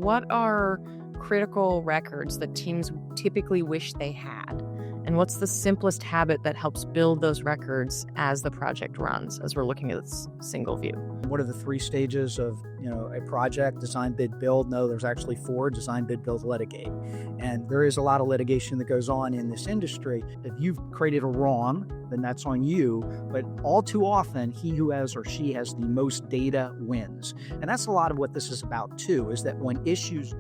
what are critical records that teams typically wish they had? And what's the simplest habit that helps build those records as the project runs, as we're looking at this single view? What are the three stages of, a project? Design, bid, build? No, there's actually four: design, bid, build, litigate. And there is a lot of litigation that goes on in this industry. If you've created a wrong, then that's on you. But all too often, he who has or she has the most data wins. And that's a lot of what this is about too, is that when issues do.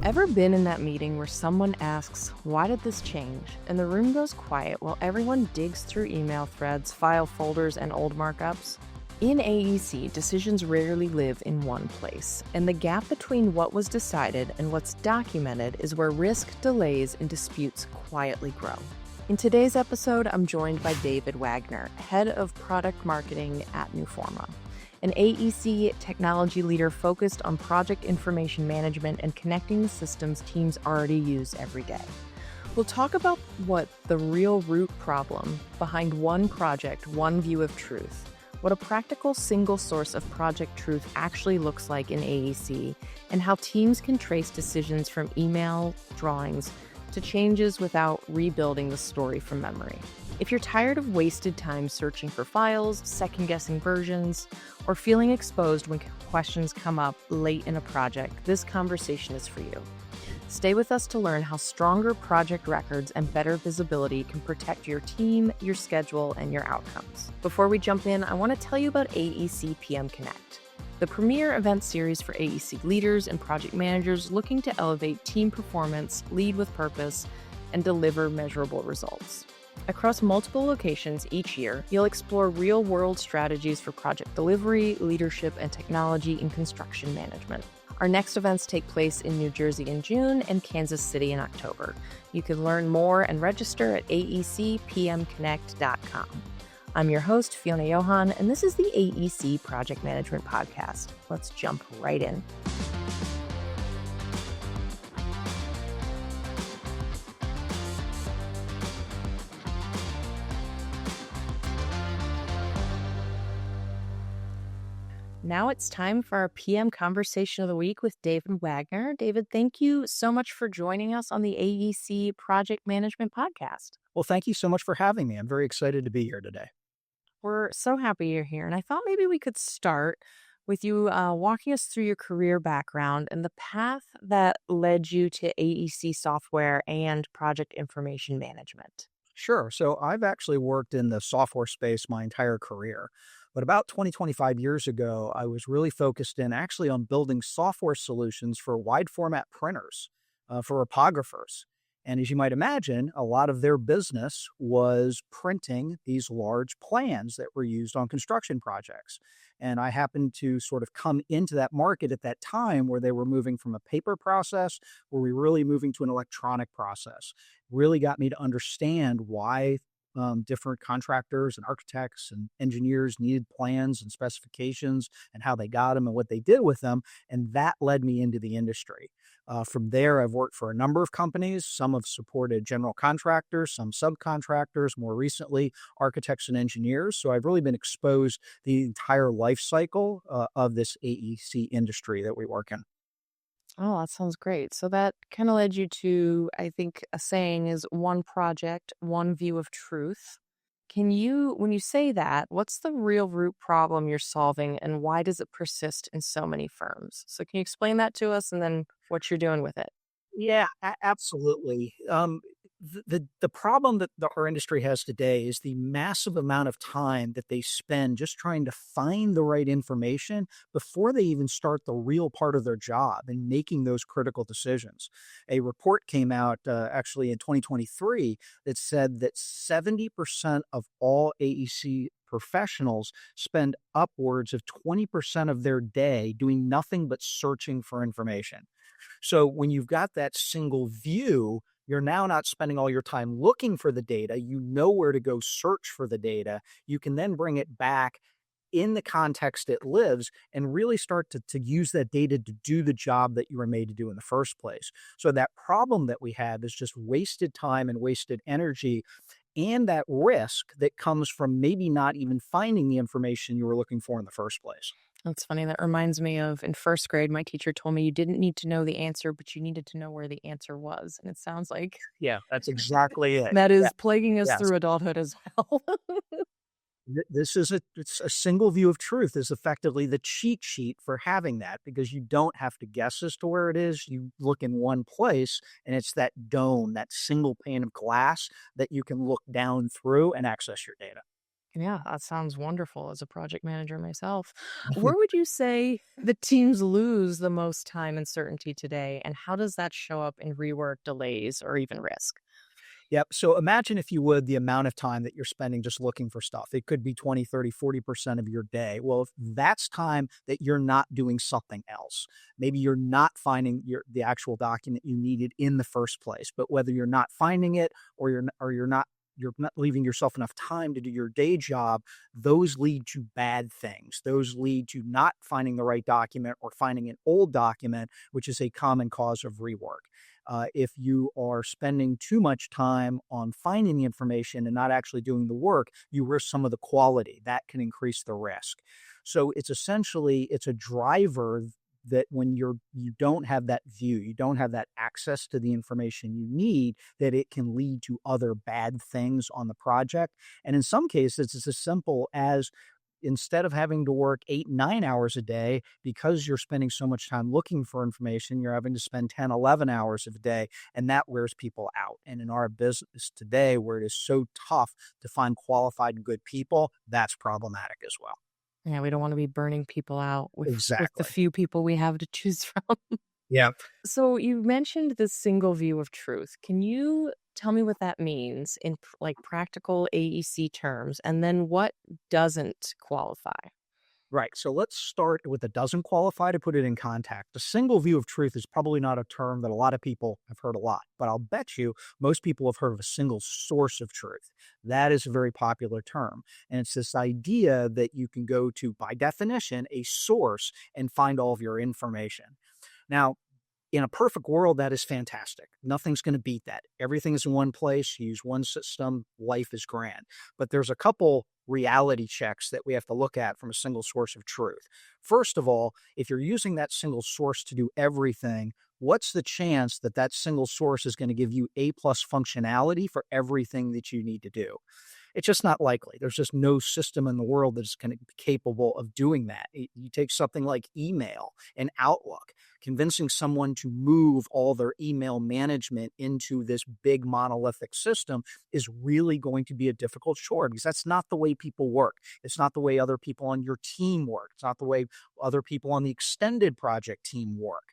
Ever been in that meeting where someone asks, why did this change? And the room goes quiet while everyone digs through email threads, file folders, and old markups? In AEC, decisions rarely live in one place, and the gap between what was decided and what's documented is where risk, delays, and disputes quietly grow. In today's episode, I'm joined by David Wagner, Head of Product Marketing at Newforma, an AEC technology leader focused on project information management and connecting the systems teams already use every day. We'll talk about what the real root problem behind one project, one view of truth, what a practical single source of project truth actually looks like in AEC, and how teams can trace decisions from email, drawings, to changes without rebuilding the story from memory. If you're tired of wasted time searching for files, second-guessing versions, or feeling exposed when questions come up late in a project, this conversation is for you. Stay with us to learn how stronger project records and better visibility can protect your team, your schedule, and your outcomes. Before we jump in, I want to tell you about AEC PM Connect, the premier event series for AEC leaders and project managers looking to elevate team performance, lead with purpose, and deliver measurable results. Across multiple locations each year, you'll explore real-world strategies for project delivery, leadership, and technology in construction management. Our next events take place in New Jersey in June and Kansas City in October. You can learn more and register at aecpmconnect.com. I'm your host, Fiona Johan, and this is the AEC Project Management Podcast. Let's jump right in. Now it's time for our PM Conversation of the Week with David Wagner. David, thank you so much for joining us on the AEC Project Management Podcast. Well, thank you so much for having me. I'm very excited to be here today. We're so happy you're here. And I thought maybe we could start with you walking us through your career background and the path that led you to AEC software and project information management. Sure. So I've actually worked in the software space my entire career. But about 25 years ago, I was really focused in actually on building software solutions for wide format printers, for repographers. And as you might imagine, a lot of their business was printing these large plans that were used on construction projects. And I happened to sort of come into that market at that time where they were moving from a paper process, where we were really moving to an electronic process. Really got me to understand why different contractors and architects and engineers needed plans and specifications and how they got them and what they did with them. And that led me into the industry. From there, I've worked for a number of companies. Some have supported general contractors, some subcontractors, more recently, architects and engineers. So I've really been exposed to the entire life cycle of this AEC industry that we work in. Oh, that sounds great. So that kind of led you to, I think, a saying is one project, one view of truth. When you say that, what's the real root problem you're solving and why does it persist in so many firms? So can you explain that to us and then what you're doing with it? Yeah, absolutely. The problem that our industry has today is the massive amount of time that they spend just trying to find the right information before they even start the real part of their job and making those critical decisions. A report came out actually in 2023 that said that 70% of all AEC professionals spend upwards of 20% of their day doing nothing but searching for information. So when you've got that single view, you're now not spending all your time looking for the data. You know where to go search for the data. You can then bring it back in the context it lives and really start to use that data to do the job that you were made to do in the first place. So that problem that we have is just wasted time and wasted energy and that risk that comes from maybe not even finding the information you were looking for in the first place. That's funny. That reminds me of in first grade, my teacher told me you didn't need to know the answer, but you needed to know where the answer was. And it sounds like Yeah, that's exactly it. that Yeah. is plaguing us Yes. through adulthood as well. This is it's a single view of truth is effectively the cheat sheet for having that because you don't have to guess as to where it is. You look in one place and it's that dome, that single pane of glass that you can look down through and access your data. Yeah, that sounds wonderful as a project manager myself. Where would you say the teams lose the most time and certainty today? And how does that show up in rework delays or even risk? Yep. So imagine if you would the amount of time that you're spending just looking for stuff. It could be 20, 30, 40% of your day. Well, if that's time that you're not doing something else, maybe you're not finding the actual document you needed in the first place, but whether you're not finding it or you're not leaving yourself enough time to do your day job, those lead to bad things. Those lead to not finding the right document or finding an old document, which is a common cause of rework. If you are spending too much time on finding the information and not actually doing the work, you risk some of the quality. That can increase the risk. So it's a driver that when you don't have that view, you don't have that access to the information you need, that it can lead to other bad things on the project. And in some cases, it's as simple as instead of having to work 8, 9 hours a day because you're spending so much time looking for information, you're having to spend 10, 11 hours of a day, and that wears people out. And in our business today, where it is so tough to find qualified, good people, that's problematic as well. Yeah, we don't want to be burning people out with the Exactly. few people we have to choose from. Yeah. So you mentioned the single view of truth. Can you tell me what that means in like practical AEC terms, and then what doesn't qualify? Right. So let's start with a doesn't qualify to put it in context. A single view of truth is probably not a term that a lot of people have heard a lot, but I'll bet you most people have heard of a single source of truth. That is a very popular term. And it's this idea that you can go to, by definition, a source and find all of your information. Now, in a perfect world, that is fantastic. Nothing's going to beat that. Everything is in one place. You use one system. Life is grand. But there's a couple reality checks that we have to look at from a single source of truth. First of all, if you're using that single source to do everything, what's the chance that that single source is going to give you A plus functionality for everything that you need to do? It's just not likely. There's just no system in the world that's kind of capable of doing that. You take something like email and Outlook, convincing someone to move all their email management into this big monolithic system is really going to be a difficult chore because that's not the way people work. It's not the way other people on your team work. It's not the way other people on the extended project team work.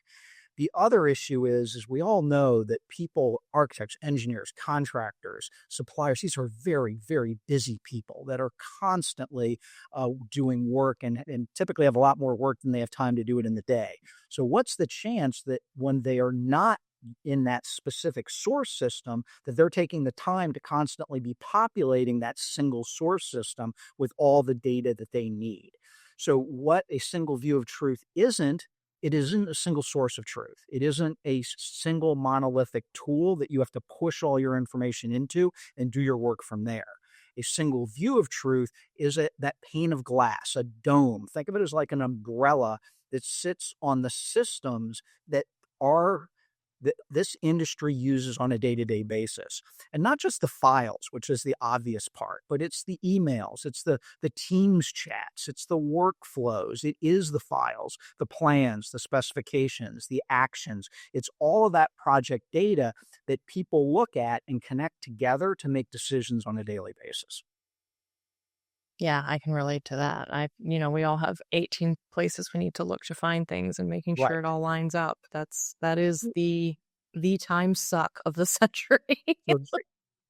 The other issue is we all know that people, architects, engineers, contractors, suppliers, these are very, very busy people that are constantly doing work and typically have a lot more work than they have time to do it in the day. So what's the chance that when they are not in that specific source system, that they're taking the time to constantly be populating that single source system with all the data that they need? So what a single view of truth isn't, it isn't a single source of truth. It isn't a single monolithic tool that you have to push all your information into and do your work from there. A single view of truth is that pane of glass, a dome. Think of it as like an umbrella that sits on the systems that are that this industry uses on a day-to-day basis. And not just the files, which is the obvious part, but it's the emails, it's the Teams chats, it's the workflows, it is the files, the plans, the specifications, the actions. It's all of that project data that people look at and connect together to make decisions on a daily basis. Yeah, I can relate to that. We all have 18 places we need to look to find things and making Right. sure it all lines up. That is the time suck of the century. So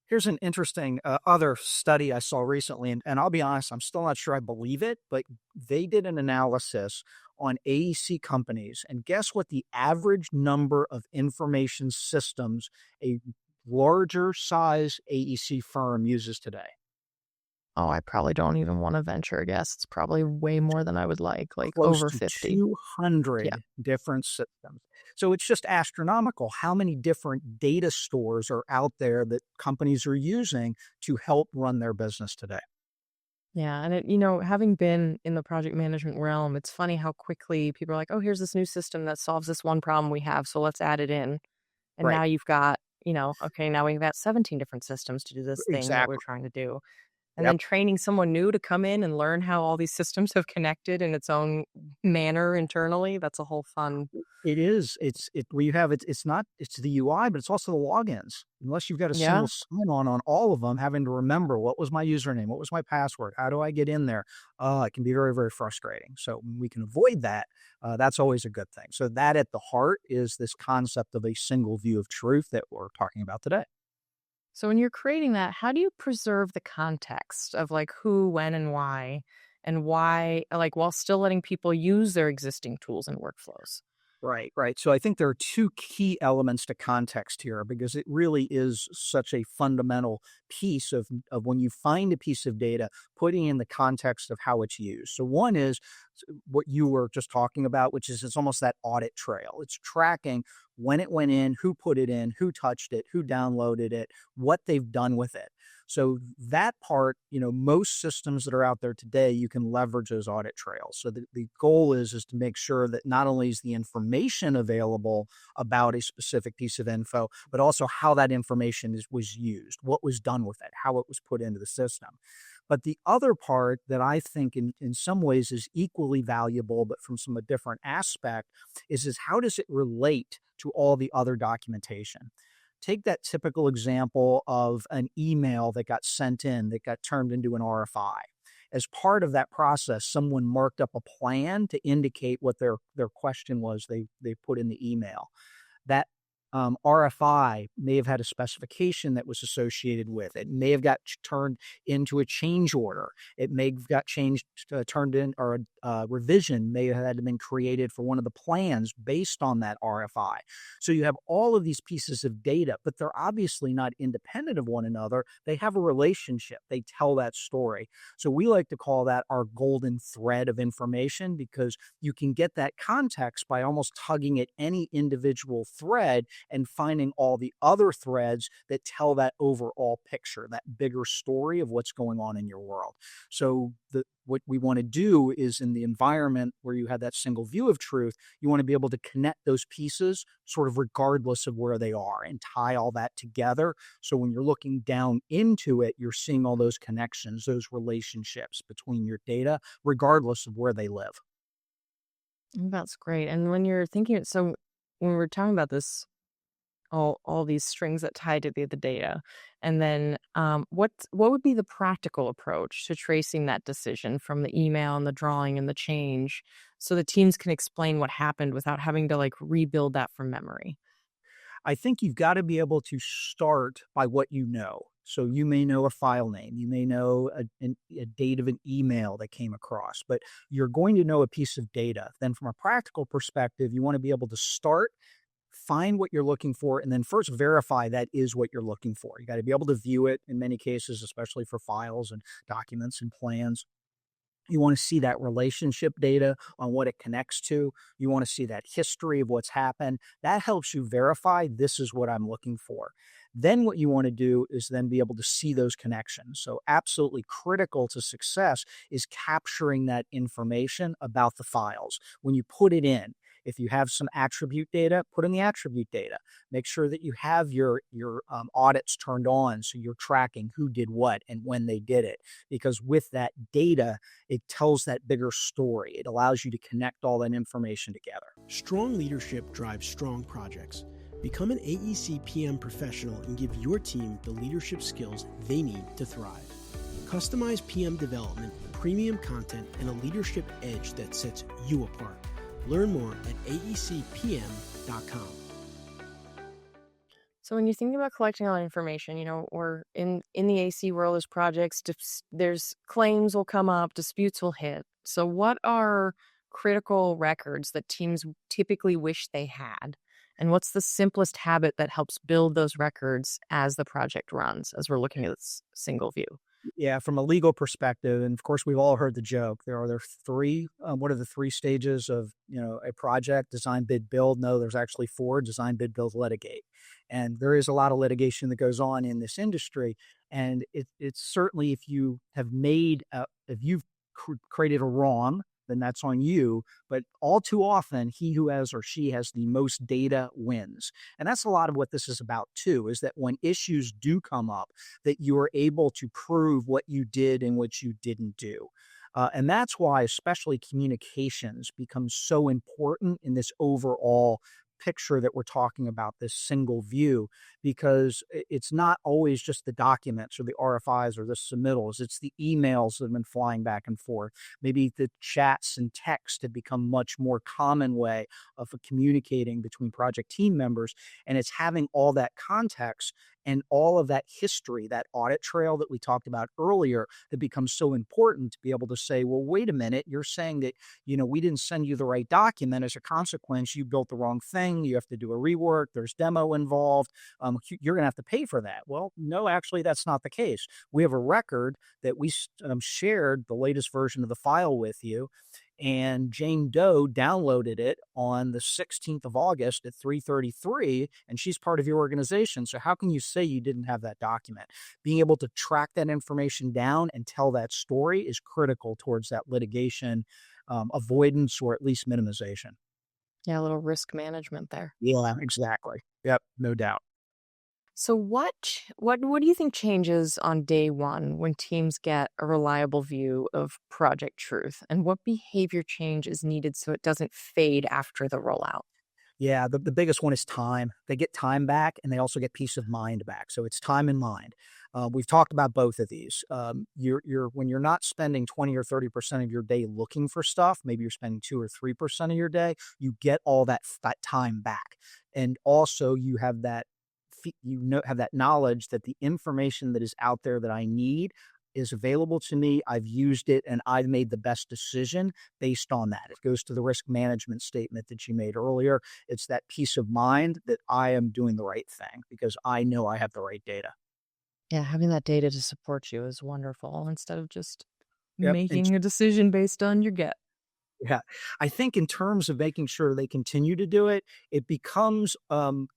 here's an interesting other study I saw recently, and I'll be honest, I'm still not sure I believe it, but they did an analysis on AEC companies, and guess what the average number of information systems a larger size AEC firm uses today? Oh, I probably don't even want to venture a guess. It's probably way more than I would like Close over to 50. Yeah. 200 different systems. So it's just astronomical how many different data stores are out there that companies are using to help run their business today. Yeah, and having been in the project management realm, it's funny how quickly people are like, "Oh, here's this new system that solves this one problem we have, so let's add it in." And now Right. you've got, okay, now we've got 17 different systems to do this thing that we're Exactly. trying to do. And Yep. then training someone new to come in and learn how all these systems have connected in its own manner internally, that's a whole fun. It is. It where you have it's not it's the UI, but it's also the logins. Unless you've got a single Yeah. sign-on on all of them, having to remember what was my username, what was my password, how do I get in there? It can be very, very frustrating. So when we can avoid that, that's always a good thing. So that at the heart is this concept of a single view of truth that we're talking about today. So when you're creating that, how do you preserve the context of like who, when, and why, like while still letting people use their existing tools and workflows? Right, right. So I think there are two key elements to context here because it really is such a fundamental piece of when you find a piece of data, putting in the context of how it's used. So one is what you were just talking about, which is it's almost that audit trail. It's tracking when it went in, who put it in, who touched it, who downloaded it, what they've done with it. So that part, most systems that are out there today, you can leverage those audit trails. So the goal is to make sure that not only is the information available about a specific piece of info, but also how that information was used, what was done with it, how it was put into the system. But the other part that I think in some ways is equally valuable, but from some a different aspect, is how does it relate to all the other documentation? Take that typical example of an email that got sent in that got turned into an RFI. As part of that process, someone marked up a plan to indicate what their question was they put in the email. That RFI may have had a specification that was associated with it. May have got turned into a change order. It may have got changed, turned in, or a revision may have had been created for one of the plans based on that RFI. So you have all of these pieces of data, but they're obviously not independent of one another. They have a relationship. They tell that story. So we like to call that our golden thread of information because you can get that context by almost tugging at any individual thread and finding all the other threads that tell that overall picture, that bigger story of what's going on in your world. So what we want to do is in the environment where you have that single view of truth, you want to be able to connect those pieces sort of regardless of where they are and tie all that together. So when you're looking down into it, you're seeing all those connections, those relationships between your data, regardless of where they live. That's great. And when you're thinking, so when we're talking about this, all these strings that tie to the data, and then what would be the practical approach to tracing that decision from the email and the drawing and the change, so the teams can explain what happened without having to like rebuild that from memory? I think you've got to be able to start by what you know. So you may know a file name, you may know a date of an email that came across, but you're going to know a piece of data. Then, from a practical perspective, you want to be able to start, find what you're looking for, and then first verify that is what you're looking for. You got to be able to view it in many cases, especially for files and documents and plans. You want to see that relationship data on what it connects to. You want to see that history of what's happened. That helps you verify this is what I'm looking for. Then what you want to do is then be able to see those connections. So absolutely critical to success is capturing that information about the files. When you put it in, if you have some attribute data, put in the attribute data. Make sure that you have your audits turned on so you're tracking who did what and when they did it. Because with that data, it tells that bigger story. It allows you to connect all that information together. Strong leadership drives strong projects. Become an AEC PM professional and give your team the leadership skills they need to thrive. Customized PM development, premium content, and a leadership edge that sets you apart. Learn more at aecpm.com. So when you're thinking about collecting all that information, or in the AC world, there's projects, there's claims will come up, disputes will hit. So what are critical records that teams typically wish they had? And what's the simplest habit that helps build those records as the project runs, as we're looking at this single view? Yeah, from a legal perspective, and of course, we've all heard the joke. There three. What are the three stages of a project? Design, bid, build. No, there's actually four: design, bid, build, litigate. And there is a lot of litigation that goes on in this industry. And it's certainly, if you've created a wrong, then that's on you. But all too often, he who has or she has the most data wins. And that's a lot of what this is about too, is that when issues do come up, that you are able to prove what you did and what you didn't do. And that's why, especially communications becomes so important in this overall picture that we're talking about, this single view, because it's not always just the documents or the RFIs or the submittals. It's the emails that have been flying back and forth. Maybe the chats and text have become much more common way of communicating between project team members. And it's having all that context and all of that history, that audit trail that we talked about earlier, that becomes so important to be able to say, well, wait a minute, you're saying that, we didn't send you the right document. As a consequence, you built the wrong thing. You have to do a rework. There's demo involved. You're going to have to pay for that. Well, no, actually, that's not the case. We have a record that we shared the latest version of the file with you. And Jane Doe downloaded it on the 16th of August at 3:33, and she's part of your organization. So how can you say you didn't have that document? Being able to track that information down and tell that story is critical towards that litigation avoidance, or at least minimization. Yeah, a little risk management there. Yeah, exactly. Yep, no doubt. So what do you think changes on day one when teams get a reliable view of project truth? And what behavior change is needed so it doesn't fade after the rollout? Yeah, the biggest one is time. They get time back, and they also get peace of mind back. So it's time and mind. We've talked about both of these. When you're not spending 20 or 30% of your day looking for stuff, maybe you're spending 2 or 3% of your day, you get all that time back. And also you have that have that knowledge that the information that is out there that I need is available to me. I've used it, and I've made the best decision based on that. It goes to the risk management statement that you made earlier. It's that peace of mind that I am doing the right thing because I know I have the right data. Yeah, having that data to support you is wonderful instead of just Yep. making a decision based on your gut. Yeah. I think in terms of making sure they continue to do it, it becomes,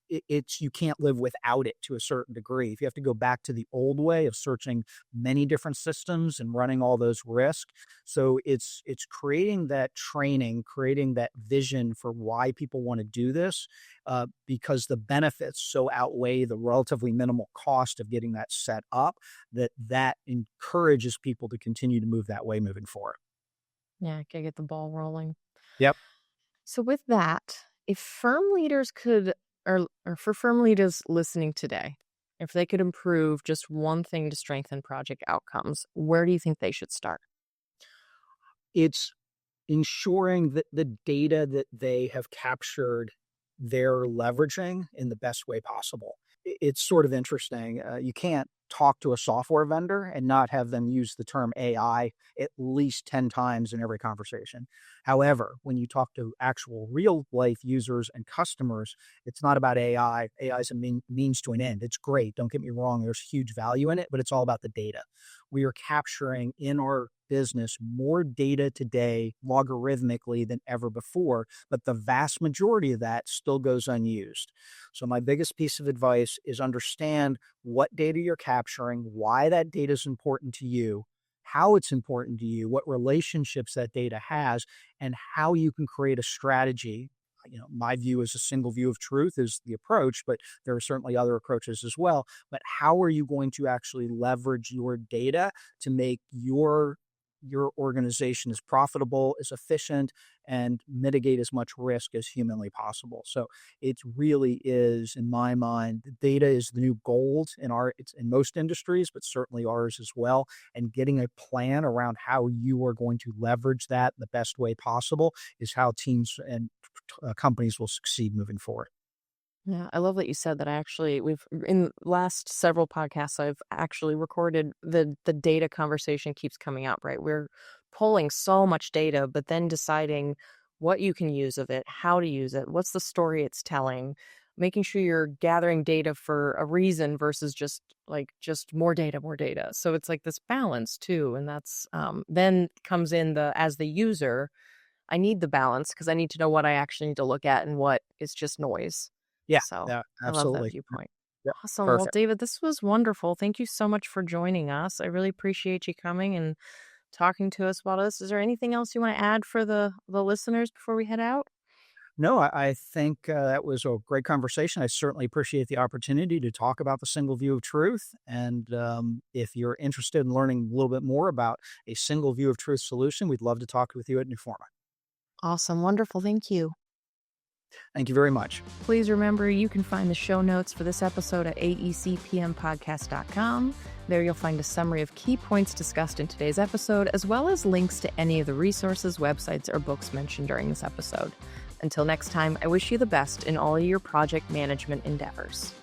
it's you can't live without it to a certain degree. If you have to go back to the old way of searching many different systems and running all those risks. So it's creating that training, creating that vision for why people want to do this, because the benefits so outweigh the relatively minimal cost of getting that set up, that encourages people to continue to move that way moving forward. Yeah, gotta get the ball rolling. Yep. So with that, if firm leaders could, or for firm leaders listening today, if they could improve just one thing to strengthen project outcomes, where do you think they should start? It's ensuring that the data that they have captured, they're leveraging in the best way possible. It's sort of interesting. You can't talk to a software vendor and not have them use the term AI at least 10 times in every conversation. However, when you talk to actual real life users and customers, it's not about AI. AI is a means to an end. It's great. Don't get me wrong. There's huge value in it, but it's all about the data. We are capturing in our business more data today logarithmically than ever before, but the vast majority of that still goes unused. So my biggest piece of advice is understand what data you're capturing, why that data is important to you, how it's important to you, what relationships that data has, and how you can create a strategy. My view is a single view of truth is the approach, but there are certainly other approaches as well. But how are you going to actually leverage your data to make your organization as profitable, as efficient, and mitigate as much risk as humanly possible? So it really is, in my mind, the data is the new gold it's in most industries, but certainly ours as well. And getting a plan around how you are going to leverage that the best way possible is how teams and companies will succeed moving forward. Yeah, I love that you said that. We've in last several podcasts I've actually recorded the data conversation keeps coming up, right? We're pulling so much data, but then deciding what you can use of it, how to use it, what's the story it's telling, making sure you're gathering data for a reason versus just more data, more data. So it's like this balance too. And that's then comes in as the user, I need the balance because I need to know what I actually need to look at and what is just noise. Yeah, So yeah, I love that absolutely. viewpoint. Yeah, Awesome. Well, perfect. David, this was wonderful. Thank you so much for joining us. I really appreciate you coming and talking to us about this. Is there anything else you want to add for the listeners before we head out? No, I think that was a great conversation. I certainly appreciate the opportunity to talk about the single view of truth. And if you're interested in learning a little bit more about a single view of truth solution, we'd love to talk with you at Newforma. Awesome. Wonderful. Thank you. Thank you very much. Please remember you can find the show notes for this episode at aecpmpodcast.com. There you'll find a summary of key points discussed in today's episode, as well as links to any of the resources, websites, or books mentioned during this episode. Until next time, I wish you the best in all of your project management endeavors.